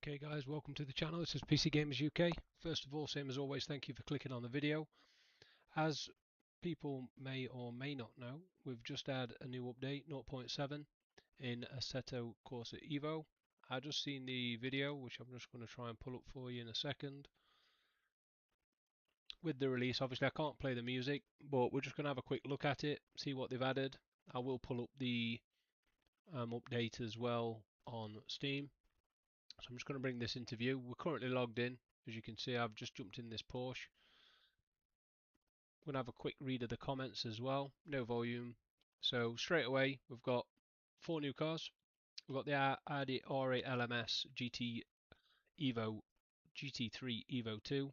Okay guys, welcome to the channel. This is PC-Gamerz-UK. First of all, same as always, thank you for clicking on the video. As people may or may not know, we've just had a new update, 0.7, in Assetto Corsa EVO. I just seen the video, which I'm just going to try and pull up for you in a second. With the release, obviously I can't play the music, but we're just going to have a quick look at it, see what they've added. I will pull up the update as well on Steam. So I'm just going to bring this into view. We're currently logged in. As you can see, I've just jumped in this Porsche. I'm going to have a quick read of the comments as well. No volume. So straight away, we've got 4 new cars. We've got the Audi R8 LMS GT Evo GT3 Evo 2,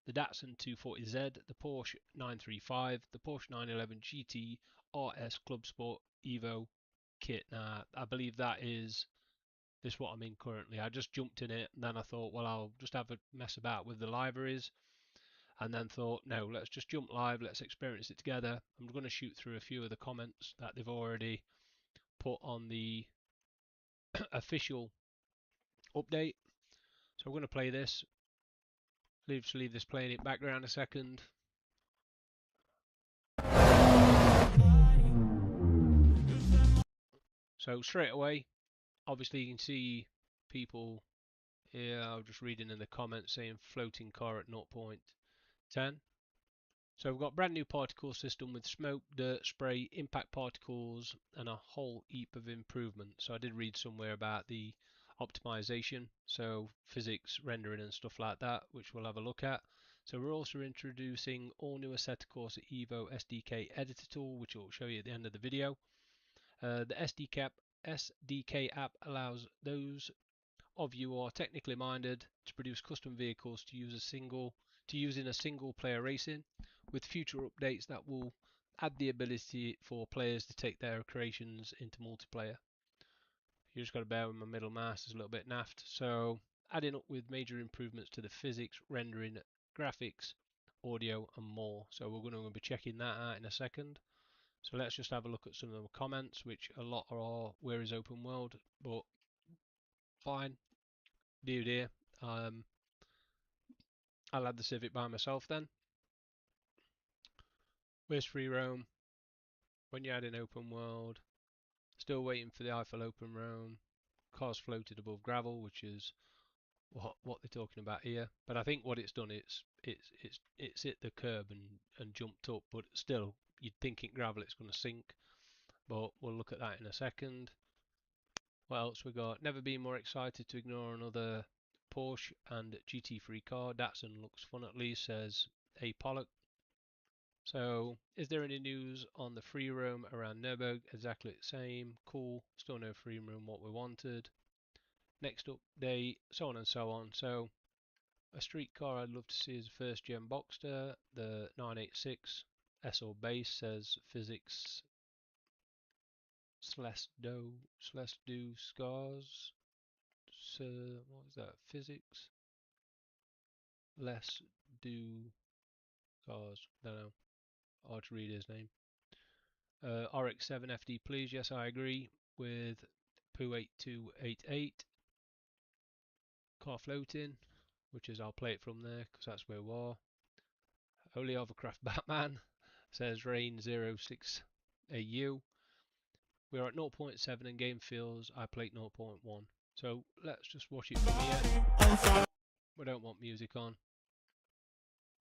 the Datsun 240Z, the Porsche 935, the Porsche 911 GT RS Club Sport Evo kit. Now, I believe that is this what I'm in currently. I just jumped in it and then I thought, well, I'll just have a mess about with the liveries, and then thought, no, let's just jump live, let's experience it together. I'm going to shoot through a few of the comments that they've already put on the official update. So I'm going to play this. Leave this playing in background a second. So straight away, obviously you can see people here. I was just reading in the comments saying floating car at 0.10. So we've got brand new particle system with smoke, dirt, spray, impact particles, and a whole heap of improvements. So I did read somewhere about the optimization, so physics, rendering and stuff like that, which we'll have a look at. So we're also introducing all new Assetto Corsa EVO SDK editor tool, which I'll show you at the end of the video. The SDK app allows those of you who are technically minded to produce custom vehicles to use in a single player racing, with future updates that will add the ability for players to take their creations into multiplayer. You just got to bear with my middle mouse, it's a little bit naffed. So adding up with major improvements to the physics, rendering, graphics, audio and more. So we're going to be checking that out in a second. So let's just have a look at some of the comments, which a lot are where is open world, but fine. Dear. I'll add the Civic by myself then. Where's free roam? When you add in open world, still waiting for the Eiffel open roam. Cars floated above gravel, which is what they're talking about here. But I think what it's done, it's hit the curb and jumped up. But still, you'd think in gravel it's going to sink. But we'll look at that in a second. What else we got? Never been more excited to ignore another Porsche and GT3 car. Datsun looks fun at least, says A. Pollock. So, is there any news on the free roam around Nürburgring? Exactly the same. Cool. Still no free roam what we wanted. Next update, so on and so on. So, a street car I'd love to see is a first gen Boxster. The 986 SL base, says physics /do scars. So, what was that? Physics less do scars. Don't know. Hard to read his name. RX7 FD please, yes I agree with Poo8288. Car floating, which is I'll play it from there because that's where we are. Holy Overcraft Batman, says Rain06AU. We're at 0.7 and game feels I played 0.1. So let's just watch it from here. We don't want music on.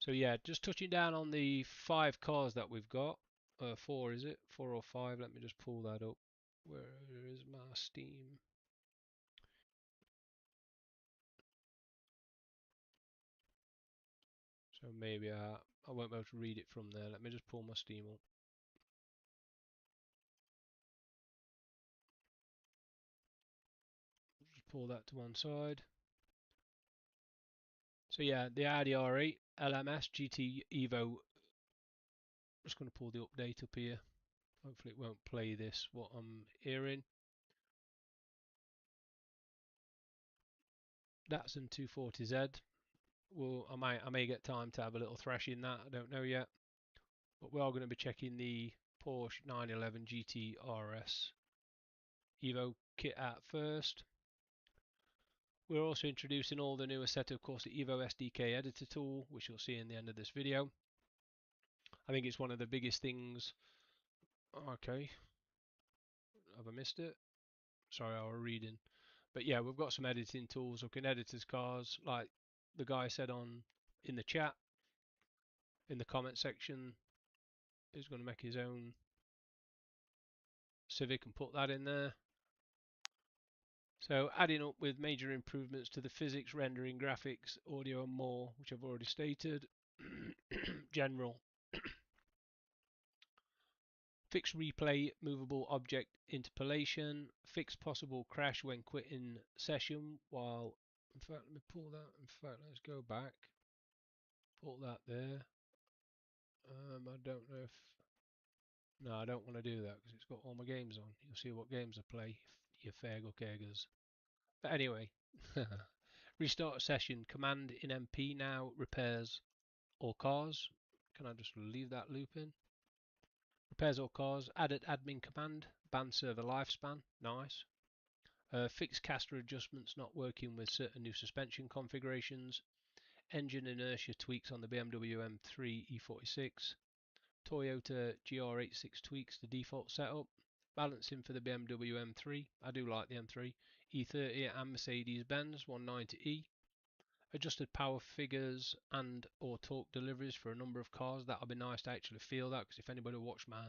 So yeah, just touching down on the 5 cars that we've got. 4 is it? 4 or 5? Let me just pull that up. Where is my Steam? So maybe I won't be able to read it from there. Let me just pull my Steam up. Just pull that to one side. So yeah, the Audi R8 LMS GT Evo. Just going to pull the update up here. Hopefully it won't play this, what I'm hearing. Datsun 240Z. Well, I may get time to have a little thrash in that. I don't know yet. But we are going to be checking the Porsche 911 GT RS Evo kit out first. We're also introducing all the new Assetto Corsa EVO SDK editor tool, which you'll see in the end of this video. I think it's one of the biggest things. Okay, have I missed it? Sorry, I was reading. But yeah, we've got some editing tools. We can edit his cars, like the guy said in the chat, in the comment section. He's going to make his own Civic and put that in there. So adding up with major improvements to the physics, rendering, graphics, audio and more, which I've already stated. General. Fixed replay, movable object interpolation, fixed possible crash when quitting session while, in fact, let me pull that, in fact, let's go back, pull that there. I don't know if, no, I don't want to do that because it's got all my games on. You'll see what games I play, you fag or keggers. But anyway, restart a session, command in MP now repairs all cars. Can I just leave that loop in? Repairs all cars, added admin command, ban server lifespan, nice. Fixed caster adjustments not working with certain new suspension configurations. Engine inertia tweaks on the BMW M3 E46. Toyota GR86 tweaks the default setup. Balancing for the BMW M3, I do like the M3. E30 and Mercedes-Benz 190E. Adjusted power figures and or torque deliveries for a number of cars. That'll be nice to actually feel that, because if anybody watched my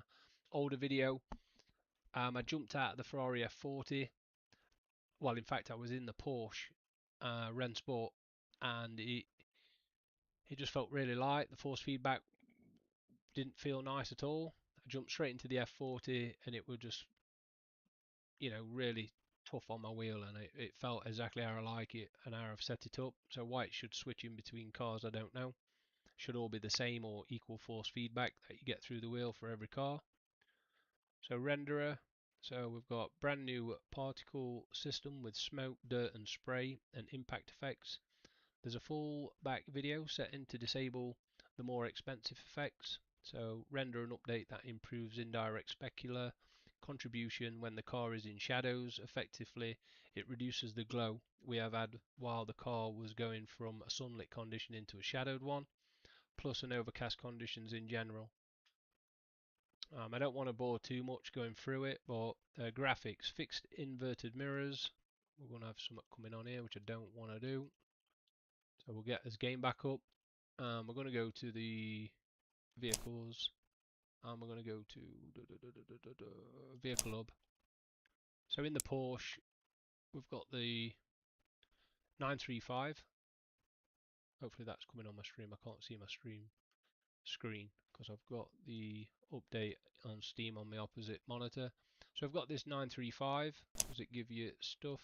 older video, I jumped out of the Ferrari F40. Well, in fact, I was in the Porsche Rennsport, and it just felt really light. The force feedback didn't feel nice at all. I jumped straight into the F40, and it was just, you know, really tough on my wheel, and it felt exactly how I like it and how I've set it up. So why it should switch in between cars, I don't know. Should all be the same or equal force feedback that you get through the wheel for every car. So renderer. So we've got brand new particle system with smoke, dirt and spray and impact effects. There's a full back video setting to disable the more expensive effects. So render and update that improves indirect specular contribution when the car is in shadows. Effectively, it reduces the glow we have had while the car was going from a sunlit condition into a shadowed one, plus an overcast conditions in general. I don't want to bore too much going through it, but graphics, fixed inverted mirrors. We're going to have something coming on here, which I don't want to do. So we'll get this game back up. We're going to go to the vehicles. And we're going to go to vehicle hub. So in the Porsche, we've got the 935. Hopefully that's coming on my stream. I can't see my stream screen because I've got the update on Steam on the opposite monitor. So I've got this 935. Does it give you stuff?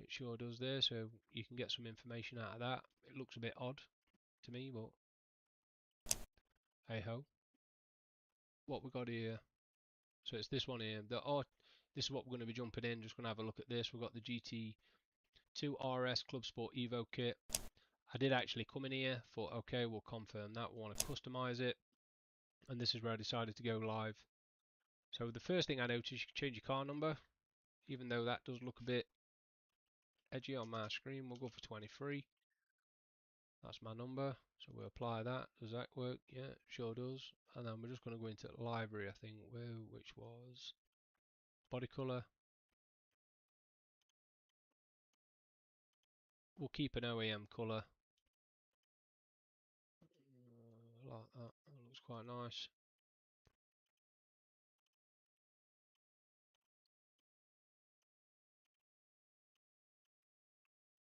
It sure does there, so you can get some information out of that. It looks a bit odd to me, but hey ho. What we got here? So it's this one here. This is what we're going to be jumping in. Just going to have a look at this. We've got the GT2 RS Club Sport Evo kit. I did actually come in here, thought okay, we'll confirm that. We want to customize it, and this is where I decided to go live. So the first thing I noticed, you can change your car number, even though that does look a bit edgy on my screen. We'll go for 23. That's my number, so we'll apply that. Does that work? Yeah, sure does. And then we're just going to go into livery, I think, which was body color. We'll keep an OEM color. Like that. That looks quite nice.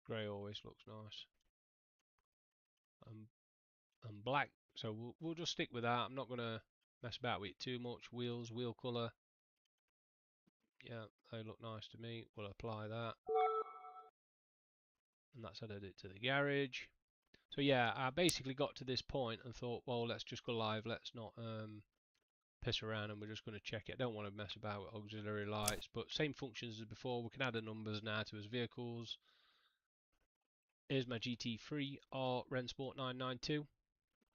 Grey always looks nice. And black. So we'll just stick with that. I'm not going to mess about with it too much. Wheels, wheel color. Yeah, they look nice to me. We'll apply that. And that's added it to the garage. So yeah, I basically got to this point and thought, well, let's just go live. Let's not piss around, and we're just going to check it. I don't want to mess about with auxiliary lights, but same functions as before. We can add the numbers now to his vehicles. Here's my GT3 R Rennsport 992.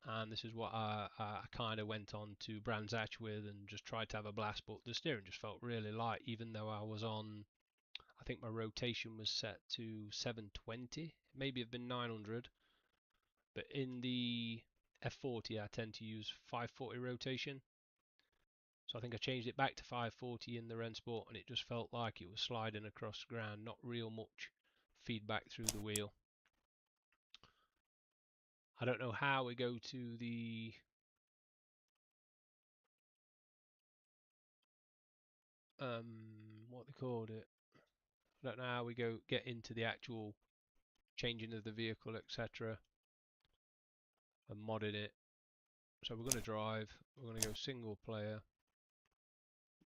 And this is what I kind of went on to Brands Hatch with and just tried to have a blast, but the steering just felt really light, even though I was on, I think my rotation was set to 720. Maybe have been 900. But in the F40 I tend to use 540 rotation. So I think I changed it back to 540 in the Rennsport, and it just felt like it was sliding across the ground, not real much feedback through the wheel. I don't know how we go to the what they called it. I don't know how we get into the actual changing of the vehicle, etc. and modding it. So we're going to drive. We're going to go single player.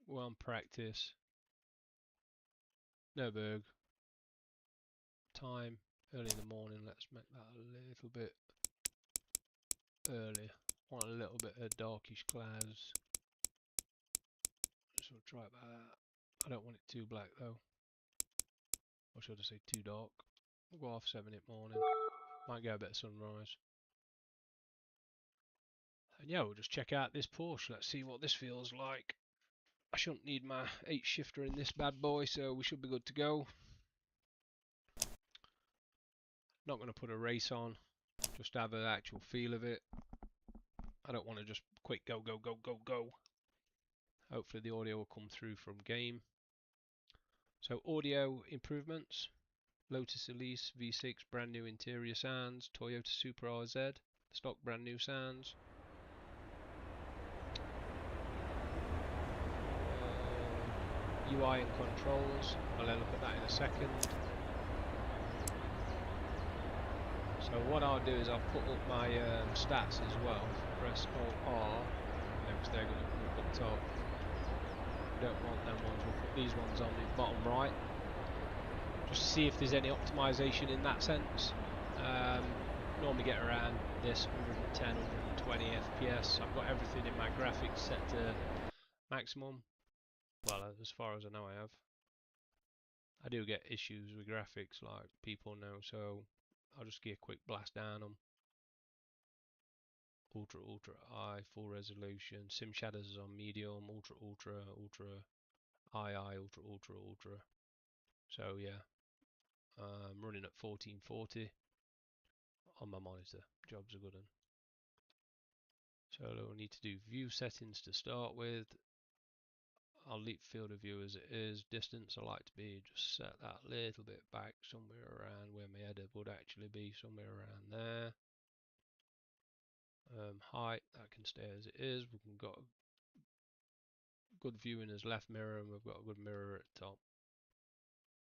We're on practice. Nurburgring. Time early in the morning. Let's make that a little bit earlier. Want a little bit of darkish clouds. So we'll try that. I don't want it too black though. Or should I say too dark? We'll go off 7 in the morning. Might get a bit of sunrise. And yeah, we'll just check out this Porsche. Let's see what this feels like. I shouldn't need my 8 shifter in this bad boy, so we should be good to go. Not going to put a race on, just have an actual feel of it. I don't want to just quick go, go, go, go, go. Hopefully the audio will come through from game. So audio improvements. Lotus Elise V6 brand new interior sounds. Toyota Supra RZ stock brand new sounds. UI and controls. I'll look at that in a second. So what I'll do is I'll put up my stats as well. Press Alt R, because they're going to come up top. We don't want them ones. We'll put these ones on the bottom right, just to see if there's any optimization in that sense. Normally get around this 110, 120 FPS. I've got everything in my graphics set to maximum. Well, as far as I know, I have. I do get issues with graphics, like people know, so I'll just get a quick blast down them. Ultra, ultra high, full resolution. Sim shadows is on medium. Ultra, ultra, ultra, II, ultra, ultra, ultra. So yeah, running at 1440 on my monitor. Job's a good one. So we'll need to do view settings to start with. I'll leave field of view as it is. Distance, I like to be just set that a little bit back, somewhere around where my header would actually be, somewhere around there. Height, that can stay as it is. We've got good viewing as left mirror, and we've got a good mirror at top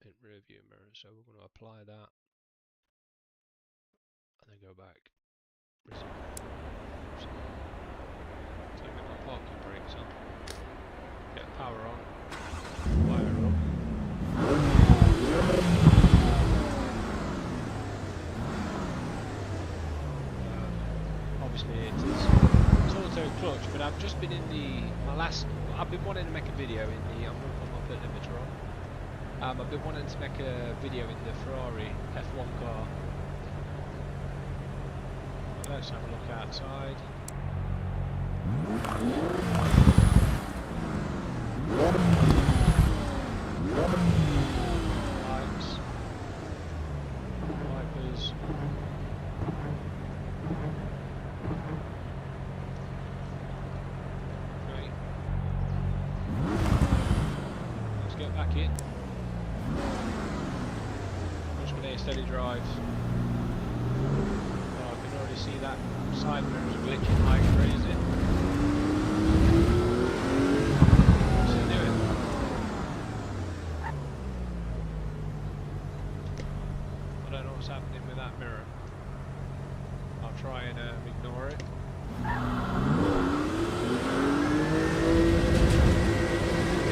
in rear view mirror. So we're going to apply that and then go back. So get my parking brakes on. Get power on, wire up. Obviously it's auto clutch, but I've just been in I've been wanting to make a video in the, I'm going to put my limiter on. I've been wanting to make a video in the Ferrari F1 car. Let's have a look outside. Lights, wipers. Great. Let's get back in. I'm just going to steady drive. Oh, I can already see that side mirrors glitching like crazy. Happening with that mirror. I'll try and ignore it. See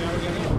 how we get on.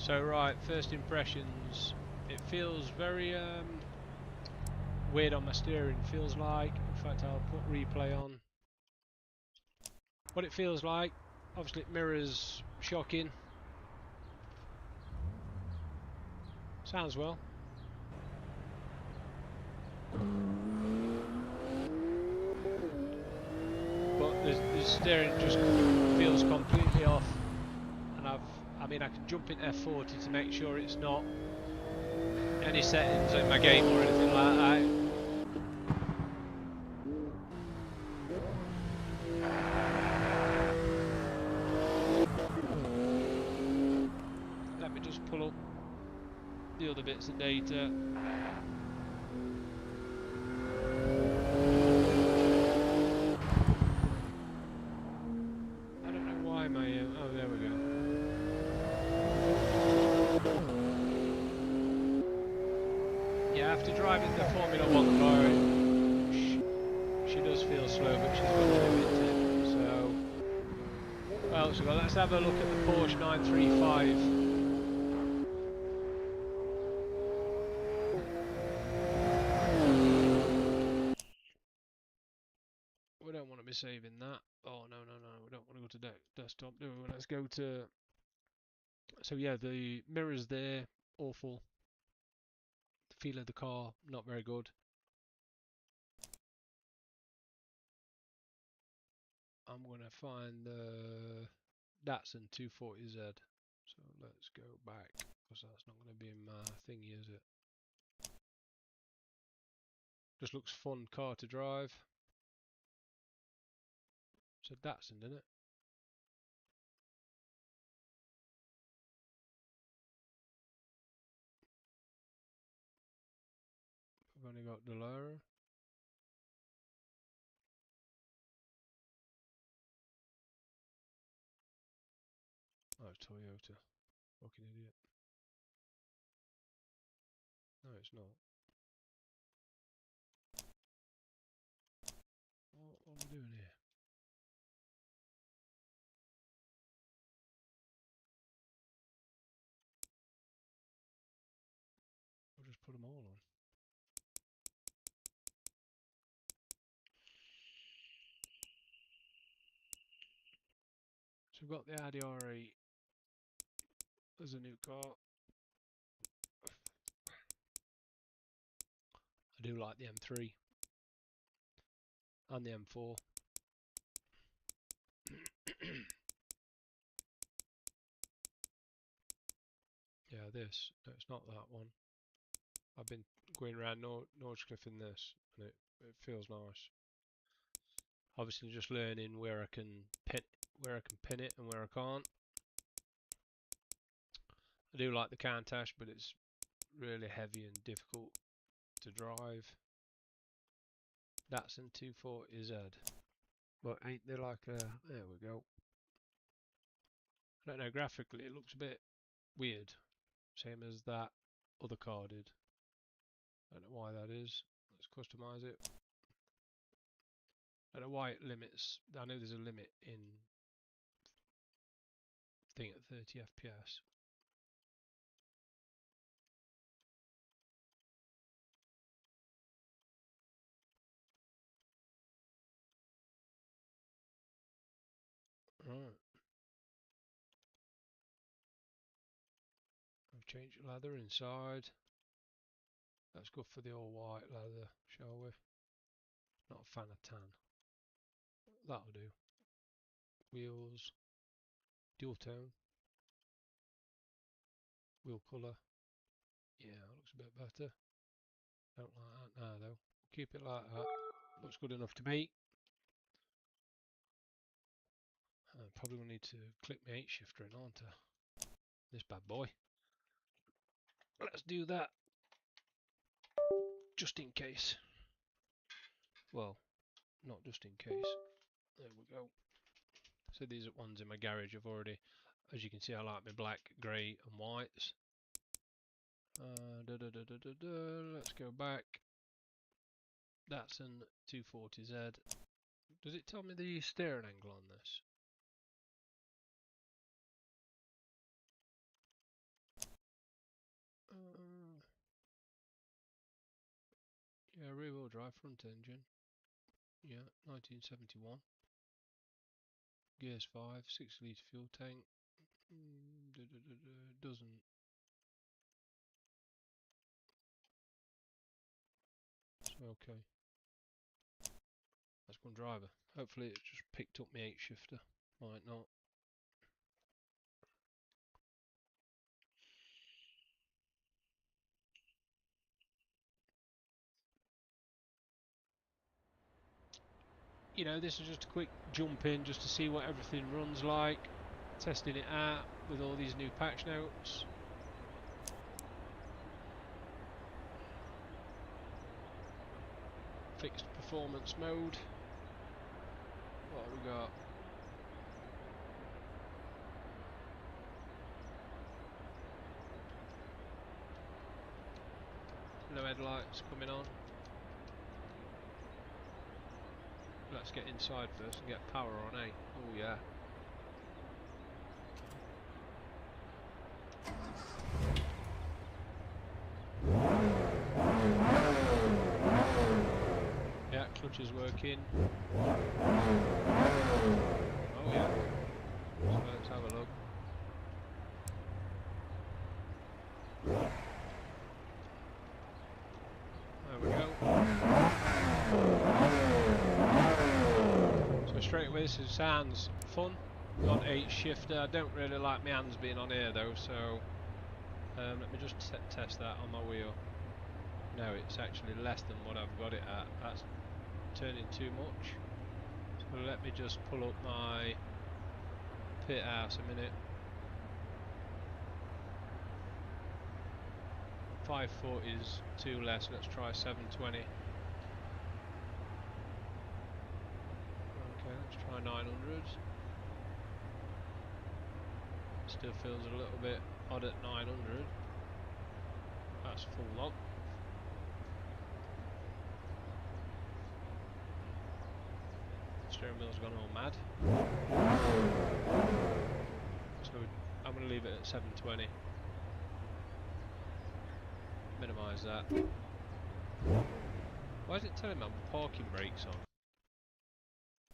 So right, first impressions. It feels very weird on my steering. Feels like, in fact, I'll put replay on. What it feels like. Obviously, it mirrors shocking. Sounds well. But the steering just feels completely off. And I mean, I can jump in F40 to make sure it's not any settings in my game or anything like that. Let me just pull up the other bits of data. I don't know why my oh, there we go. Yeah, after driving the Formula 1 car, she does feel slow, but she's got a limit. So, what else we got? Let's have a look at the Porsche 935. We don't want to be saving that. Oh no, we don't want to go to desktop, do we? Let's go to. So yeah, the mirrors there, awful. The feel of the car, not very good. I'm gonna find the Datsun 240Z. So let's go back, because that's not going to be in my thingy, is it? Just looks fun car to drive. It's a Datsun, isn't it? We've only got Delara. Oh, it's Toyota. Fucking idiot. No, it's not. What are we doing here? We'll just put them all on. So we've got the Audi R8 as a new car. I do like the M3 and the M4. Yeah, this. No, it's not that one. I've been going around Nordschrift in this, and it feels nice. Obviously, just learning where I can pin it and where I can't. I do like the Countach, but it's really heavy and difficult to drive. Datsun 240Z. But ain't they like a... There we go. I don't know, graphically it looks a bit weird. Same as that other car did. I don't know why that is. Let's customize it. I don't know why it limits. I know there's a limit in thing at 30 FPS. Right. I've changed leather inside. Let's go for the all white leather, shall we? Not a fan of tan. That'll do. Wheels. Dual tone. Wheel colour. Yeah, that looks a bit better. Don't like that now though. Keep it like that. Looks good enough to me. Probably will need to click my 8 shifter in, aren't I? This bad boy. Let's do that. Just in case. Well, not just in case. There we go. So these are ones in my garage. I've already, as you can see, I like my black, grey and whites. Let's go back. That's an 240Z. Does it tell me the steering angle on this? Yeah, rear-wheel drive front engine. Yeah, 1971. Gears 5, 6-litre fuel tank. Doesn't. Okay. That's one driver. Hopefully it just picked up my 8-shifter. Might not. You know, this is just a quick jump in just to see what everything runs like. Testing it out with all these new patch notes. Fixed performance mode. What have we got? No headlights coming on. Let's get inside first and get power on, eh? Oh yeah. Yeah, clutch is working. Oh yeah. So let's have a look. There we go. So straight away this sounds fun. Got 8-shifter. I don't really like my hands being on here though, so let me just test that on my wheel. No, it's actually less than what I've got it at. That's turning too much. So let me just pull up my pit house a minute. 540 is too less. Let's try 720. Okay, let's try 900. Still feels a little bit odd at 900. That's full lock. Steering wheel's gone all mad. So I'm going to leave it at 720. Minimise that. Why is it telling me I'm parking brakes on?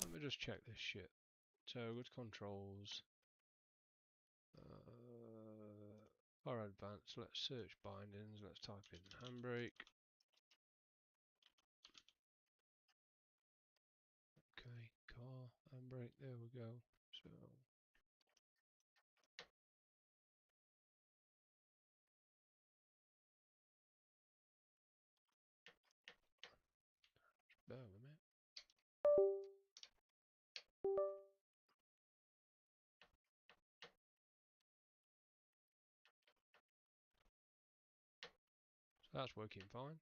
Let me just check this shit. So good controls. Car advanced. Let's search bindings. Let's type in handbrake. Okay, car handbrake. There we go. So bear with me. So that's working fine.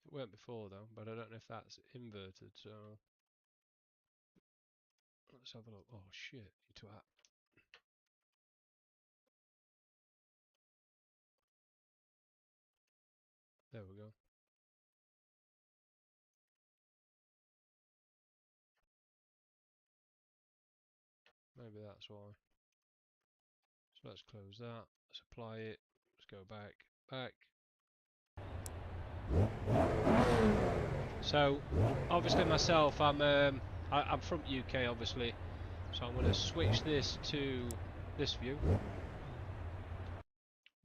It weren't before though, but I don't know if that's inverted, so let's have a look. Oh shit, you twat. There we go. Maybe that's why. So let's close that. Let's apply it. Let's go back. So obviously myself, I'm from UK obviously, so I'm going to switch this to this view.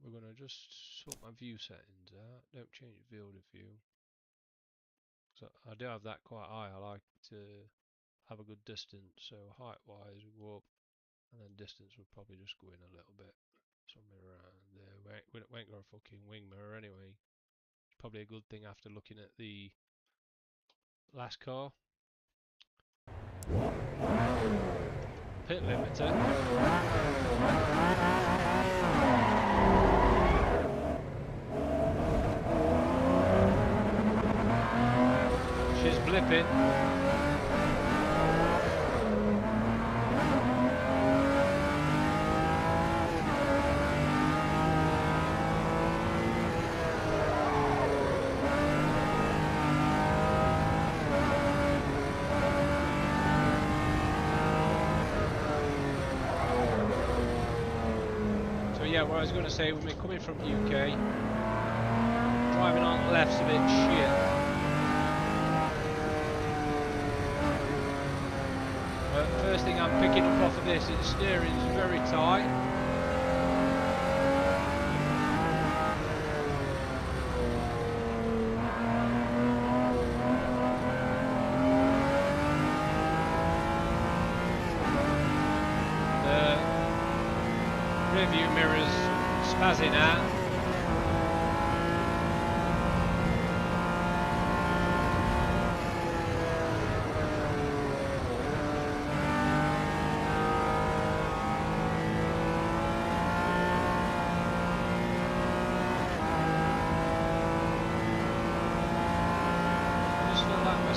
We're going to just sort my view settings out. Don't change field of view. So I do have that quite high. I like to have a good distance. So height wise we go up, and then distance would probably just go in a little bit. Somewhere around there. We ain't got a fucking wing mirror anyway. It's probably a good thing after looking at the last car. Pit limiter. She's blipping. Yeah, what I was going to say, when we're coming from UK, Driving on the left's a bit shit. First thing I'm picking up off of this is the steering's very tight. The rear view mirror's spazzing out.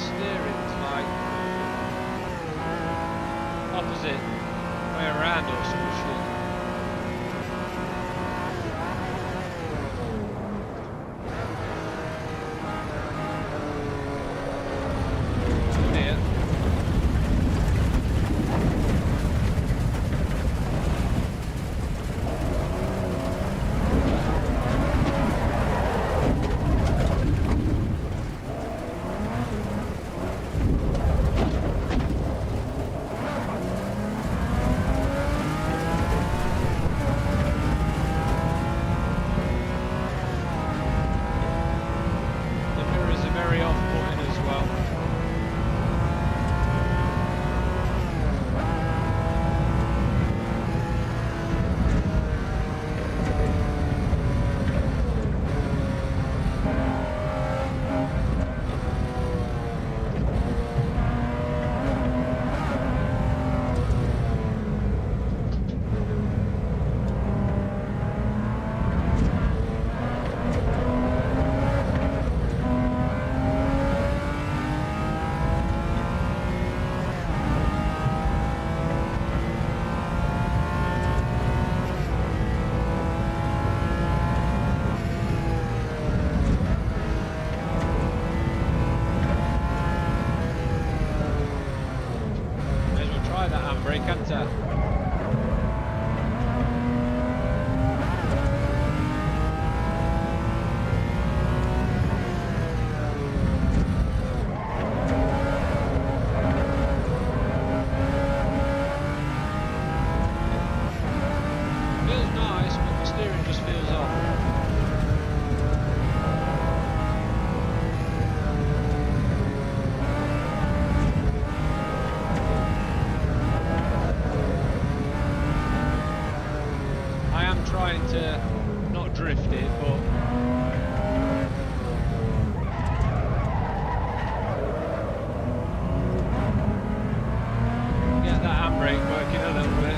Steering's like opposite way around or some shit. Here. Trying to not drift it, but get that handbrake working a little bit.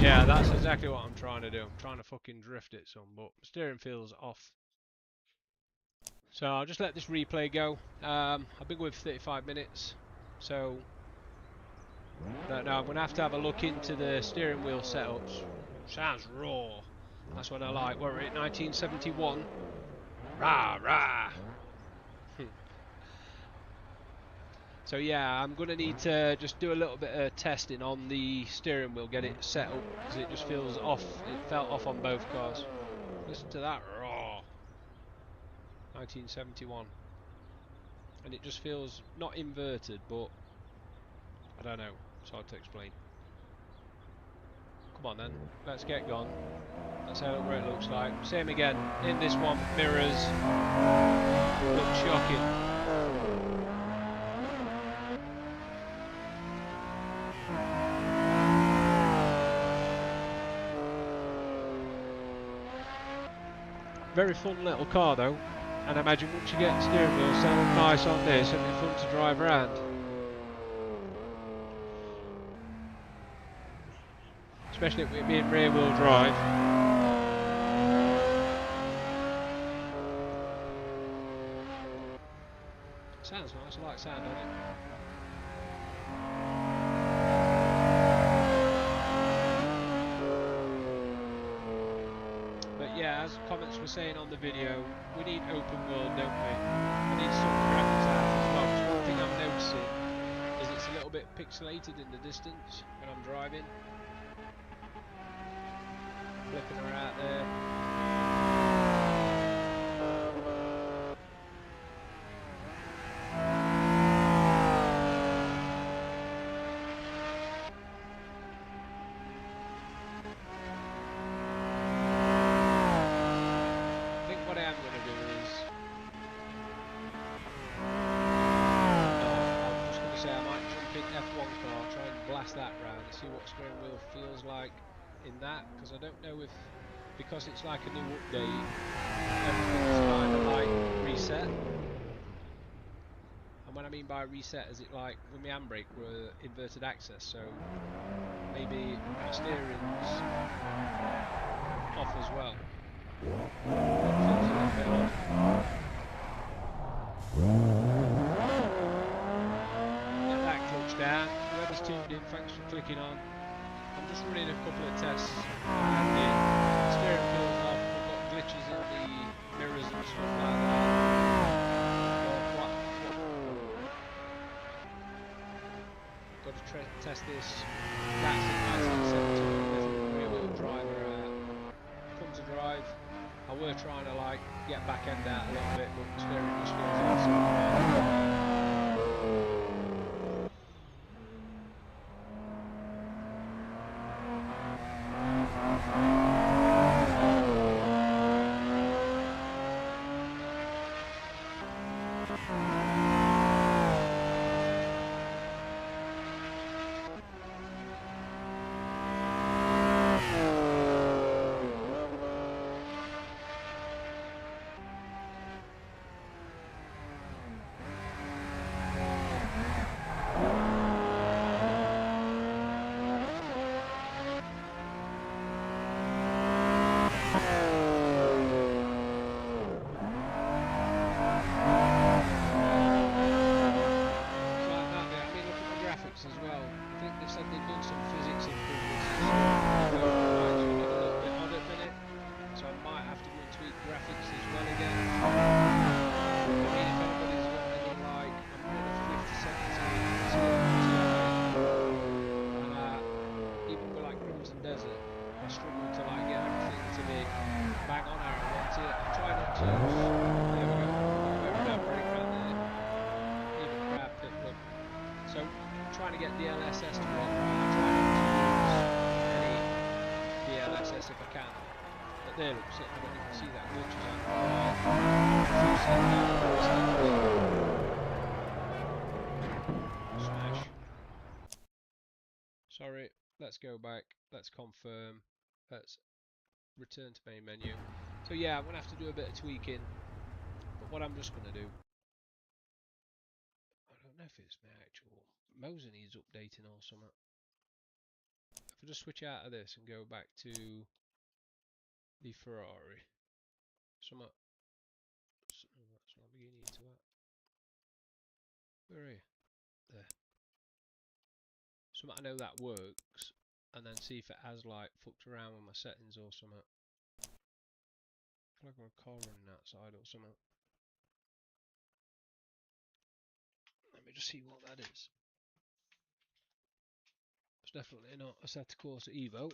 Yeah, that's exactly what I'm trying to do. I'm trying to fucking drift it some, but steering feels off. So I'll just let this replay go. I've been going for 35 minutes, so I don't know. I'm going to have a look into the steering wheel setups. Sounds raw. That's what I like. We're at 1971. Rah, rah. So yeah, I'm going to need to just do a little bit of testing on the steering wheel, get it set up, because it just feels off. It felt off on both cars. Listen to that raw. 1971. And it just feels not inverted, but I don't know. It's hard to explain. Come on then, let's get gone. Let's have a look what it looks like. Same again, in this one, mirrors. Look shocking. Very fun little car though, and I imagine once you get the steering wheel set up nice on this, it'll be fun to drive around. Especially with it being rear wheel drive. Sounds nice, I like sound on it. yeah, as comments were saying on the video, we need open world, don't we? I need some graphics out as well. Because one thing I'm noticing is it's a little bit pixelated in the distance when I'm driving. Flipping her out there. That round and see what steering wheel feels like in that, because I don't know if, because it's like a new update, everything's kind of like reset. And when I mean by reset, is it like with my handbrake were inverted axis, so maybe my steering's off as well. It feels a little bit odd. Get that clutch down. Whoever's tuned in, thanks for clicking on. I'm just running a couple of tests and the steering feels off. I've got glitches in the mirrors and stuff like that. Got to test this. Datsun 1972 rear wheel driver. Come to drive. I were trying to like get back end out a little bit, but the steering just feels off. Trying to get DLSS to work right. I'm trying not to use any DLSS if I can. But there, look, I don't know if you can see that glitches on. Smash. Sorry, let's go back. Let's confirm. Let's return to main menu. So yeah, I'm going to have to do a bit of tweaking. But what I'm just going to do, I don't know if it's my actual Moser needs updating or something. If I just switch out of this and go back to the Ferrari, that's not beginning to that. Where are you? There. I know that works, and then see if it has like fucked around with my settings or something. I feel like I've got a car running outside or something. Let me just see what that is. It's definitely not Assetto Corsa EVO.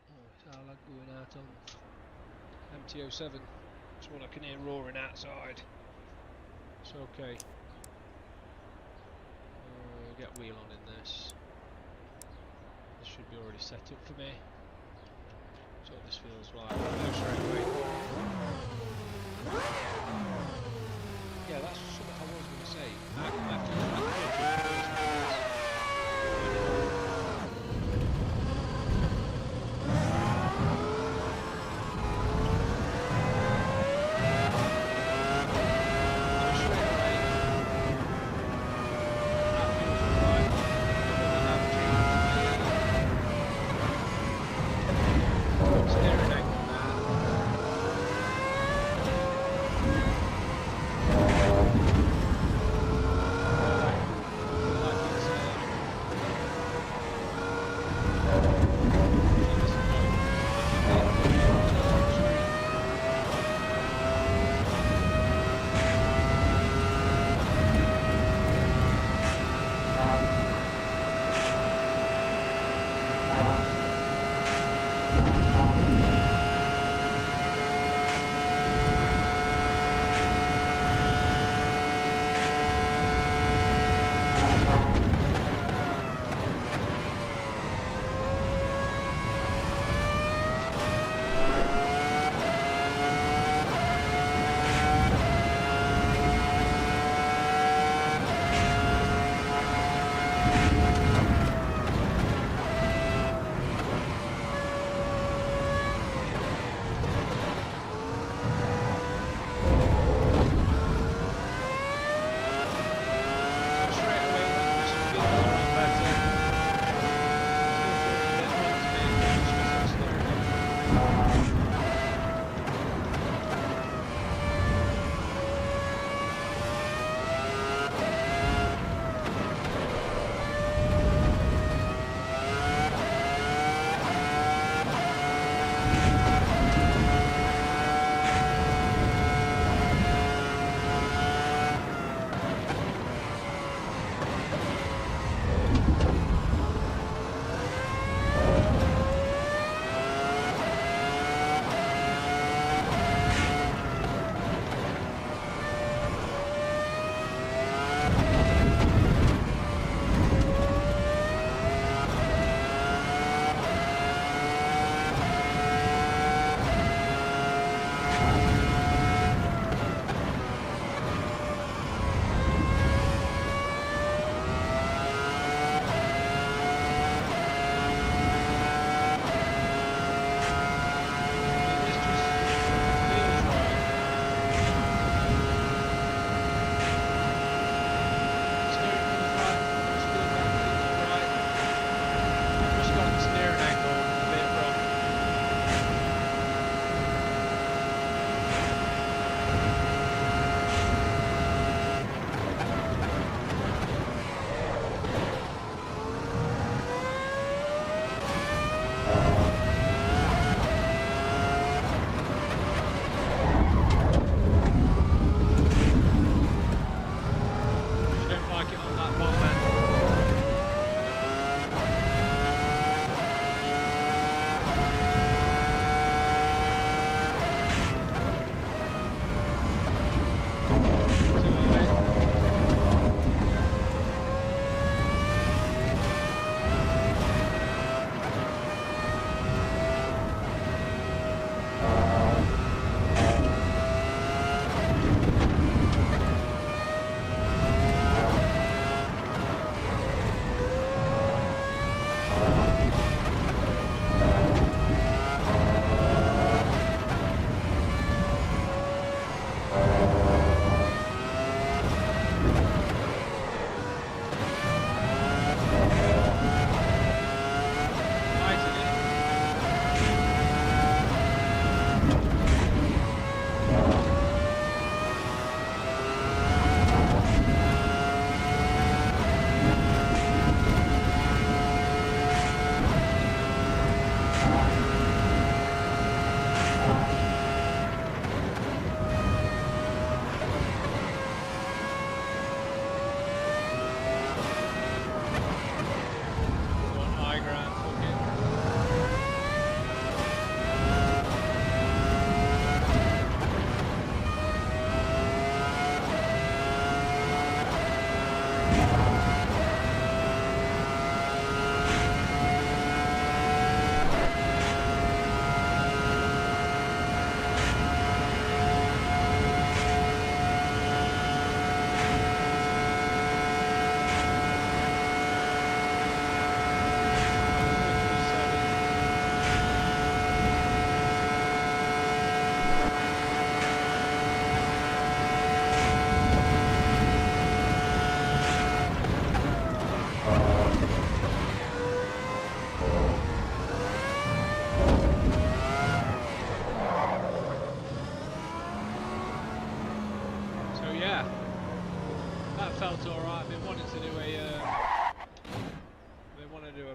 Oh, it's our lad going out on MT-07. That's what I can hear roaring outside. It's okay. Get wheel on in this. This should be already set up for me. So what this feels like. No, straight away. Yeah, that's something I was going to say. I have to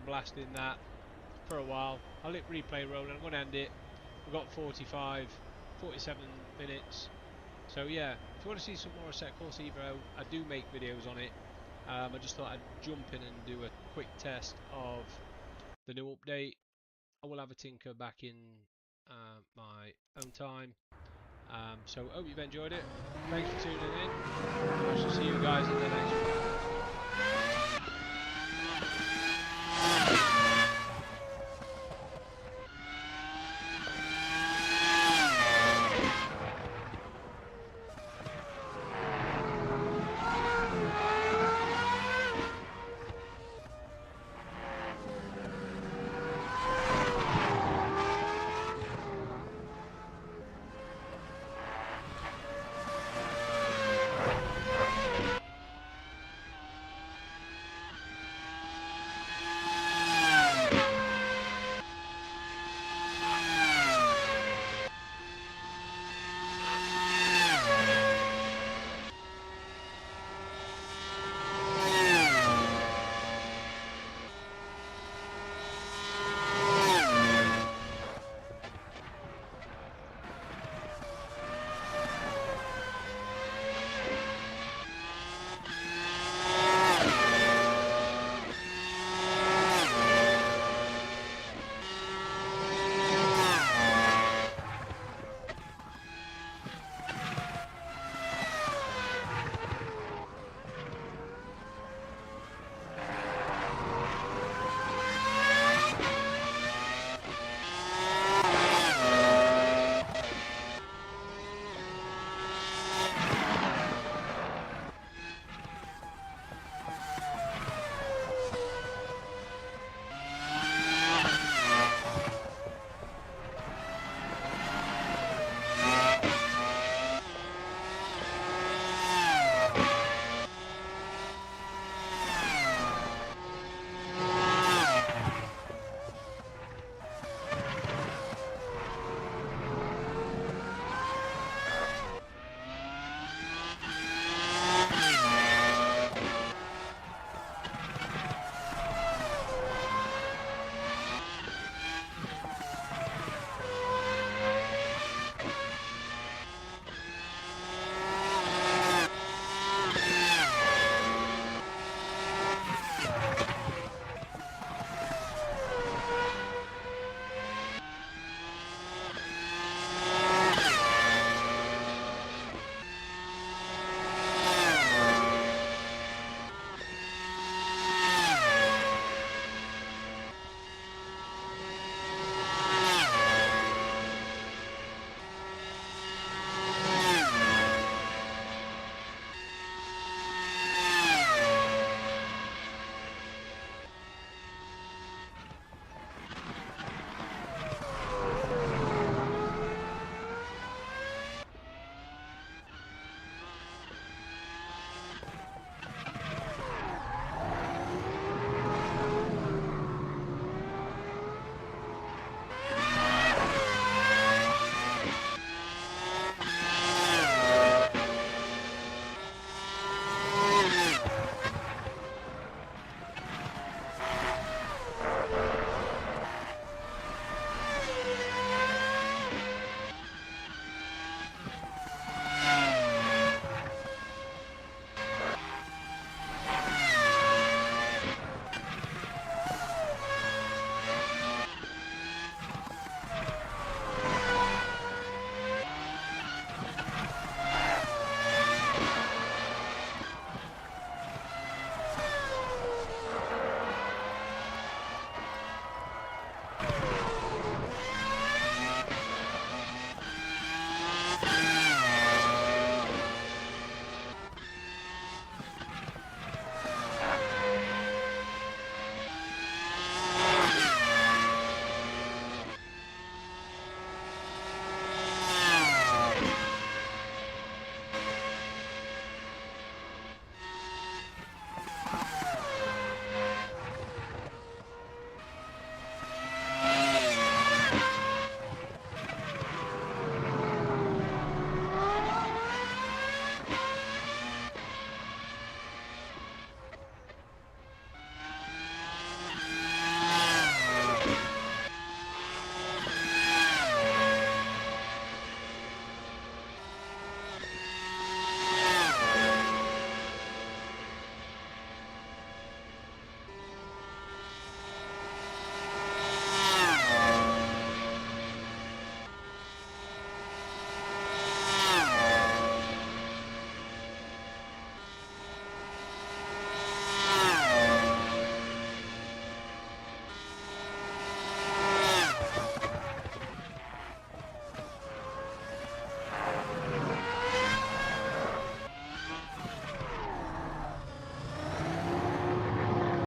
blasting that for a while. I'll hit replay rolling. I'm going to end it. We've got 47 minutes. So yeah, if you want to see some more Assetto Corsa EVO, I do make videos on it. I just thought I'd jump in and do a quick test of the new update. I will have a tinker back in my own time. So hope you've enjoyed it. Thanks for tuning in. I shall see you guys in the next one.